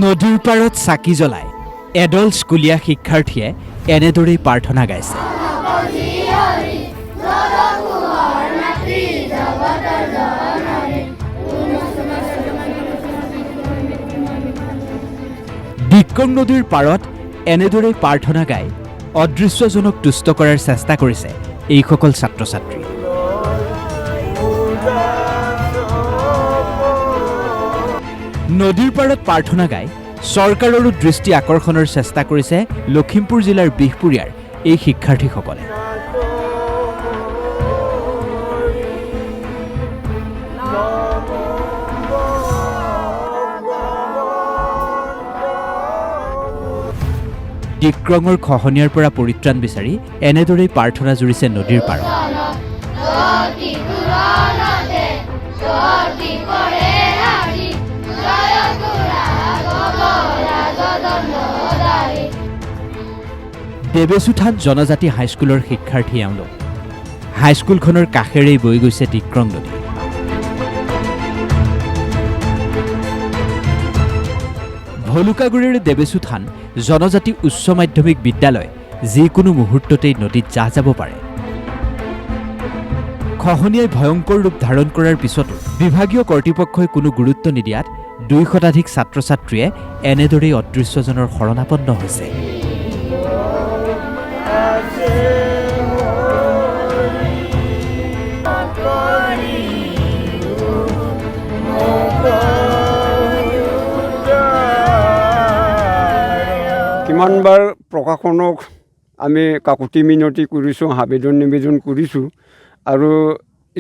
নদীৰ পাৰত চাকি জ্বলাই এডল স্কুলীয়া শিক্ষাৰ্থীয়ে এনেদৰেই প্ৰাৰ্থনা গাইছে। ডিক্ৰং নদীৰ পাৰত এনেদৰেই প্ৰাৰ্থনা গাই অদৃশ্যজনক তুষ্ট কৰাৰ চেষ্টা কৰিছে এইসকল ছাত্ৰ ছাত্ৰী। নদীৰ পাৰত প্ৰাৰ্থনা গাই চৰকাৰৰো দৃষ্টি আকৰ্ষণৰ চেষ্টা কৰিছে লখিমপুৰ জিলাৰ বিহপুৰীয়াৰ এই শিক্ষাৰ্থীসকলে। ডিক্ৰঙৰ খহনীয়াৰ পৰা পৰিত্ৰাণ বিচাৰি এনেদৰেই প্ৰাৰ্থনা জুৰিছে নদীৰ পাৰত। দেবেচুথান জনজাতি হাইস্কুলৰ শিক্ষাৰ্থী এওঁলোক। হাইস্কুলখনৰ কাষেৰেই বৈ গৈছে ডিক্ৰং নদী। ভলুকাগুৰিৰ দেবেচুথান জনজাতি উচ্চ মাধ্যমিক বিদ্যালয় যিকোনো মুহূৰ্ততেই নদীত জাহ যাব পাৰে। খহনীয়াই ভয়ংকৰ ৰূপ ধাৰণ কৰাৰ পিছতো বিভাগীয় কৰ্তৃপক্ষই কোনো গুৰুত্ব নিদিয়াত 2 শতাধিক ছাত্ৰ ছাত্ৰীয়ে এনেদৰেই অদৃশ্যজনৰ শৰণাপন্ন হৈছে। কিমানবাৰ প্ৰশাসনক আমি কাকুতি মিনতি কৰিছোঁ, আবেদন কৰিছোঁ, আৰু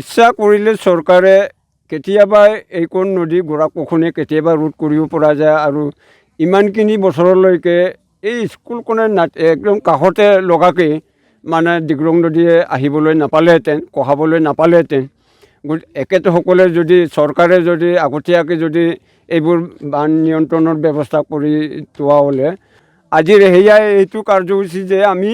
ইচ্ছা কৰিলে চৰকাৰে কেতিয়াবা এইকণ নদী গৰাখহনীয়া কেতিয়াবা ৰোধ কৰিব পৰা যায়। আৰু ইমানখিনি বছৰলৈকে এই স্কুলখনে একদম কাষতে লগাকৈ মানে ডিক্ৰং নদীয়ে আহিবলৈ নাপালেহেঁতেন, কঢ়াবলৈ নাপালেহেঁতেন। একেসকলে যদি চৰকাৰে যদি আগতীয়াকৈ যদি এইবোৰ বান নিয়ন্ত্ৰণৰ ব্যৱস্থা কৰি থোৱা হ'লে আজিৰ সেয়াই এইটো কাৰ্যসূচী যে আমি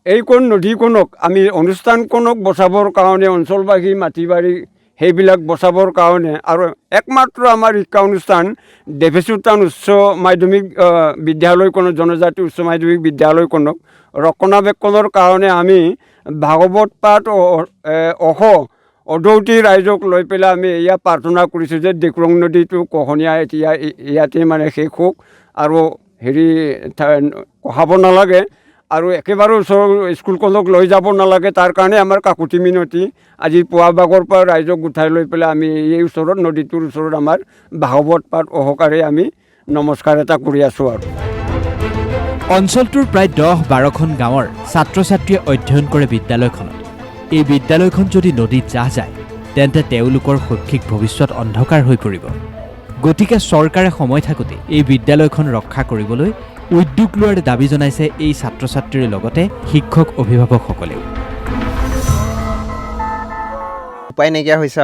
এইকণ নদীখনক আমি অনুষ্ঠানখনক বচাবৰ কাৰণে অঞ্চলবাসী মাটি বাৰী সেইবিলাক বচাবৰ কাৰণে আৰু একমাত্ৰ আমাৰ শিক্ষা অনুষ্ঠান দেবেচুথান উচ্চ মাধ্যমিক বিদ্যালয়খনক, জনজাতি উচ্চ মাধ্যমিক বিদ্যালয়খনক ৰক্ষণাবেক্ষণৰ কাৰণে আমি ভাগৱত পাঠ অদৌতি ৰাইজক লৈ পেলাই আমি এয়া প্ৰাৰ্থনা কৰিছোঁ যে ডিক্ৰং নদীটো খহনীয়া এতিয়া ইয়াতে মানে শেষ হওক আৰু কঢ়াব নালাগে আৰু একেবাৰে ওচৰৰ স্কুলখনক লৈ যাব নালাগে। তাৰ কাৰণে আমাৰ কাকুতি মিনতি আজি পুৱা ভাগৰ পৰা ৰাইজক গোটাই লৈ পেলাই আমি এই ওচৰত নদীটোৰ ওচৰত আমাৰ ভাগৱত পাঠ সহকাৰে আমি নমস্কাৰ এটা কৰি আছোঁ। আৰু অঞ্চলটোৰ প্ৰায় 10-12খন গাঁৱৰ ছাত্ৰ ছাত্ৰীয়ে অধ্যয়ন কৰে বিদ্যালয়খনত। এই বিদ্যালয়খন যদি নদীত জাহ যায় তেন্তে তেওঁলোকৰ শৈক্ষিক ভৱিষ্যত অন্ধকাৰ হৈ পৰিব। গতিকে চৰকাৰে সময় থাকোঁতে এই বিদ্যালয়খন ৰক্ষা কৰিবলৈ উদ্যোগ লোৱাৰ দাবী জনাইছে এই ছাত্ৰ ছাত্ৰীৰ লগতে শিক্ষক অভিভাৱকসকলেও। উপায় নাইকিয়া হৈছে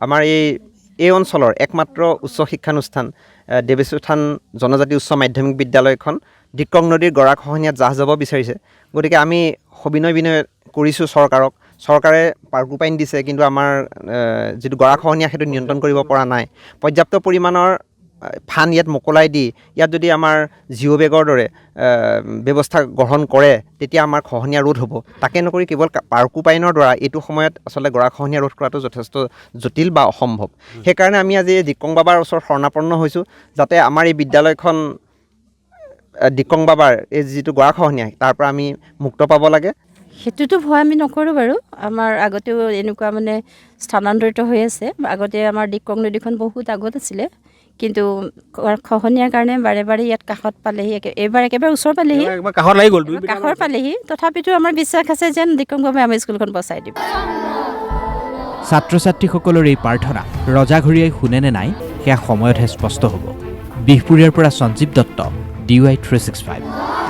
আমাৰ এই অঞ্চলৰ একমাত্ৰ উচ্চ শিক্ষানুষ্ঠান দেবেচুথান জনজাতি উচ্চ মাধ্যমিক বিদ্যালয়খন ডিক্ৰং নদীৰ গৰাখহনীয়াত জাহ যাব বিচাৰিছে। গতিকে আমি সবিনয় বিনয় কৰিছোঁ চৰকাৰক। চৰকাৰে পাৰ্কোপাইন দিছে, কিন্তু আমাৰ যিটো গৰাখহনীয়া সেইটো নিয়ন্ত্ৰণ কৰিব পৰা নাই। পৰ্যাপ্ত পৰিমাণৰ ফান ইয়াত মোকলাই দি ইয়াত যদি আমাৰ জিঅ' বেগৰ দৰে ব্যৱস্থা গ্ৰহণ কৰে তেতিয়া আমাৰ খহনীয়া ৰোধ হ'ব। তাকে নকৰি কেৱল পাৰ্কোপাইনৰ দ্বাৰা এইটো সময়ত আচলতে গৰাখহনীয়া ৰোধ কৰাটো যথেষ্ট জটিল বা অসম্ভৱ। সেইকাৰণে আমি আজি ডিক্ৰং বাবাৰ ওচৰত শৰণাপন্ন হৈছোঁ, যাতে আমাৰ এই বিদ্যালয়খন ডিক্ৰং বাবাৰ এই যিটো গৰাখহনীয়া তাৰ পৰা আমি মুক্ত পাব লাগে। সেইটোতো ভয় আমি নকৰোঁ বাৰু। আমাৰ আগতেও এনেকুৱা মানে স্থানান্তৰিত হৈ আছে। আগতে আমাৰ ডিক্ৰং নদীখন বহুত আগত আছিলে, কিন্তু খহনীয়াৰ কাৰণে বাৰে বাৰে ইয়াত কাষত পালেহি, এইবাৰ একেবাৰে ওচৰ পালেহি, কাষৰ পালেহি। তথাপিতো আমাৰ বিশ্বাস আছে যেন ডিক্ৰং বাবাই আমাৰ স্কুলখন বচাই দিব। ছাত্ৰ ছাত্ৰীসকলৰ এই প্ৰাৰ্থনা ৰজাঘৰীয়াই শুনে নে নাই সেয়া সময়তহে স্পষ্ট হ'ব। বিহপুৰীয়াৰ পৰা সঞ্জীৱ দত্ত, DY 365।